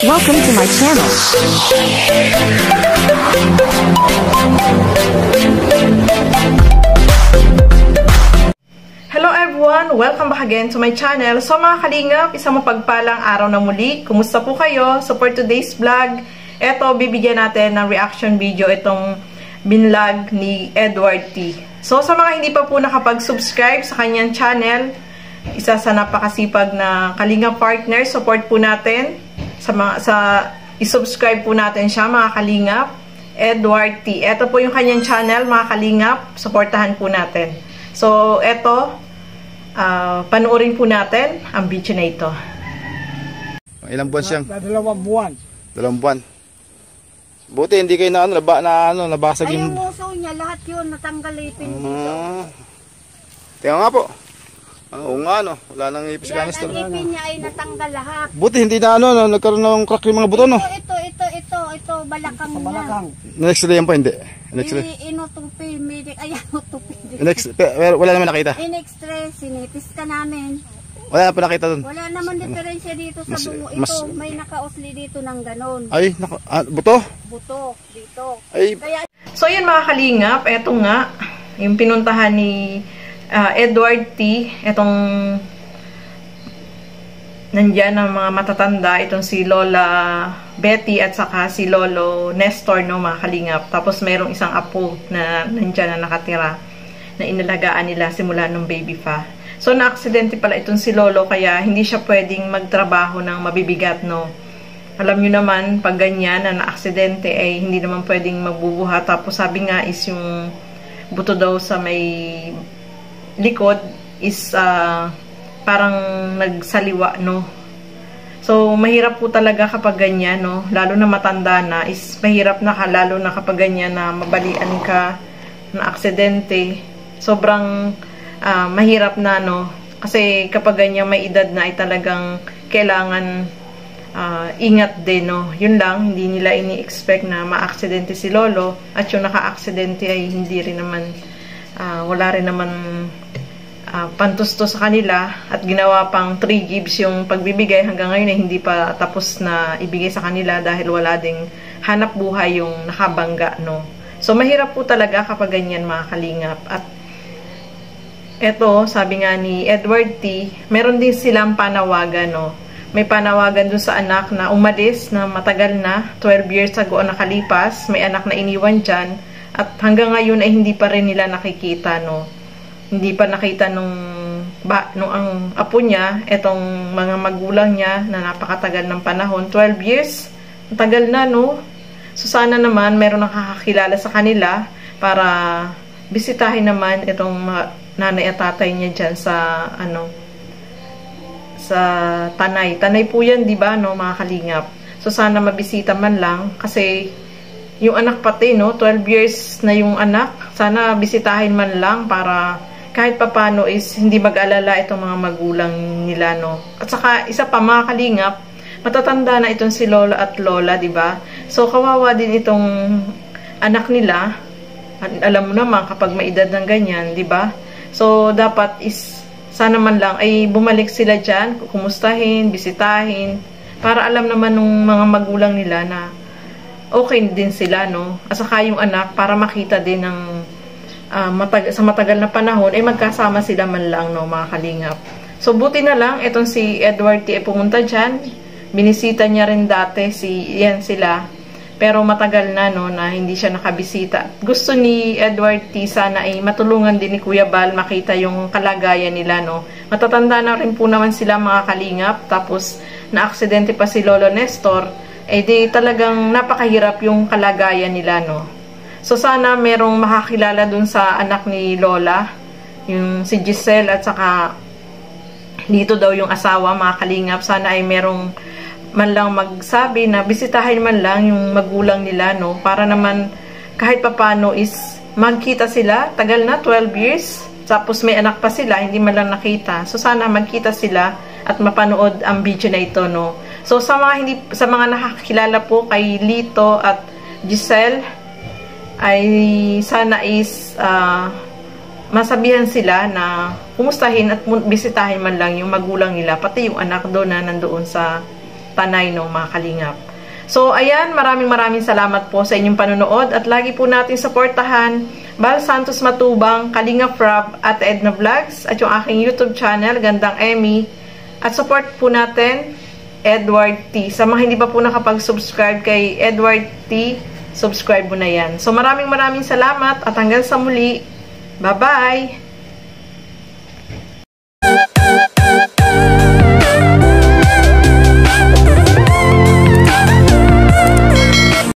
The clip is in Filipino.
Welcome to my channel. Hello everyone! Welcome back again to my channel. So mga kalingap, isang mapagpalang araw na muli. Kumusta po kayo? So for today's vlog, eto bibigyan natin ng reaction video itong binlog ni Edward T. So sa mga hindi pa po nakapag-subscribe sa kanyang channel, isa sa napakasipag na kalingap partner, support po natin. I-subscribe po natin siya mga kalingap, Edward T. Ito po yung kanyang channel mga kalingap, supportahan po natin. So eto, panoorin po natin ang video na ito. Ilang buwan siyang? 2 buwan. 2 buwan. Buti hindi kayo nabasag Ay, yung... yung muso niya, lahat yun, natanggal ipin dito. Tingnan nga po. Oo nga, no. Wala nang ipis Yan, kanister. ang ipin niya ay natanggal lahat. Buti hindi na nagkaroon ng crack yung mga buto, no? Ito, balakang niya. Next-ray yan po, hindi. Next-ray. Inutupi, utupi. Pero wala naman nakita. In-extray, sinipis ka namin. Wala na po nakita dun. Wala naman diferensya dito sa bungo. Ito, may nakausli dito ng ganon. Ay, buto? Buto, dito. Ay. Kaya, So yun mga kalingap, eto nga, yung pinuntahan ni Edward T. Etong nandyan ang mga matatanda, itong si Lola Betty at saka si Lolo Nestor, no, mga kalingap. Tapos merong isang apo na nandyan na nakatira na inalagaan nila simula nung baby pa. So na-aksidente pala itong si Lolo kaya hindi siya pwedeng magtrabaho ng mabibigat, no. Alam nyo naman, pag ganyan na na-aksidente ay hindi naman pwedeng magbubuhat. Tapos sabi nga is yung buto daw sa may likod is parang nagsaliwa, no. So mahirap po talaga kapag ganyan, no, lalo na matanda na is mahirap na lalo na kapag ganyan na mabalian ka na aksidente. Sobrang mahirap na, no, kasi kapag ganyan may edad na ay talagang kailangan ingat din, no. Yun lang, hindi nila ini-expect na ma-aksidente si Lolo at yung naka-aksidente ay hindi rin naman wala rin naman pantusto sa kanila at ginawa pang 3 gives yung pagbibigay. Hanggang ngayon ay hindi pa tapos na ibigay sa kanila dahil wala ding hanap buhay yung nakabangga, no. So mahirap po talaga kapag ganyan mga kalingap. At eto, sabi nga ni Edward T, meron din silang panawagan, no. May panawagan dun sa anak na umalis na matagal na, 12 years ago nakalipas, may anak na iniwan dyan at hanggang ngayon ay hindi pa rin nila nakikita, no. Hindi pa nakita nung ang apo niya, etong mga magulang niya na napakatagal ng panahon, 12 years, matagal na, no. So sana naman meron nakakakilala sa kanila para bisitahin naman itong nanay at tatay niya dyan sa sa Tanay. Tanay po yan, di ba, no, mga kalingap. So sana mabisita man lang kasi yung anak pati, no, 12 years na yung anak, sana bisitahin man lang para kahit papano is hindi mag-alala itong mga magulang nila, no. At saka isa pa mga kalingap, matatanda na itong si Lola at Lola, di ba? So kawawa din itong anak nila. Alam mo naman kapag may edad ng ganyan, di ba? So dapat is sana man lang ay bumalik sila diyan, kumustahin, bisitahin para alam naman ng mga magulang nila na okay din sila, no. At saka yung anak para makita din ng sa matagal na panahon ay magkasama sila man lang, no, mga kalingap. So buti na lang itong si Edward T ay pumunta dyan, binisita niya rin dati sila, pero matagal na, no, na hindi siya nakabisita. Gusto ni Edward T sana ay matulungan din ni Kuya Bal makita yung kalagayan nila, no. Matatanda na rin po naman sila mga kalingap, tapos na-aksidente pa si Lolo Nestor, eh di talagang napakahirap yung kalagayan nila, no. So sana merong makakilala dun sa anak ni Lola, yung si Giselle at saka dito daw yung asawa, mga kalingap. Sana ay merong man lang magsabi na bisitahin man lang yung magulang nila, no, para naman kahit papano is magkita sila. Tagal na, 12 years, tapos may anak pa sila, hindi man lang nakita. So sana magkita sila at mapanood ang video na ito, no. So sa mga nakakilala po kay Lito at Giselle, ay sana is masabihan sila na kumustahin at bisitahin man lang yung magulang nila, pati yung anak doon na nandoon sa Tanay, no, mga kalingap. So, ayan, maraming salamat po sa inyong panonood at lagi po natin supportahan Bal Santos Matubang, Kalingap Rob at Edna Vlogs at yung aking YouTube channel, Gandang Emmy. At support po natin Edward T. Sa mga hindi pa po nakapag-subscribe kay Edward T, subscribe mo na yan. So, maraming salamat at hanggang sa muli. Bye-bye!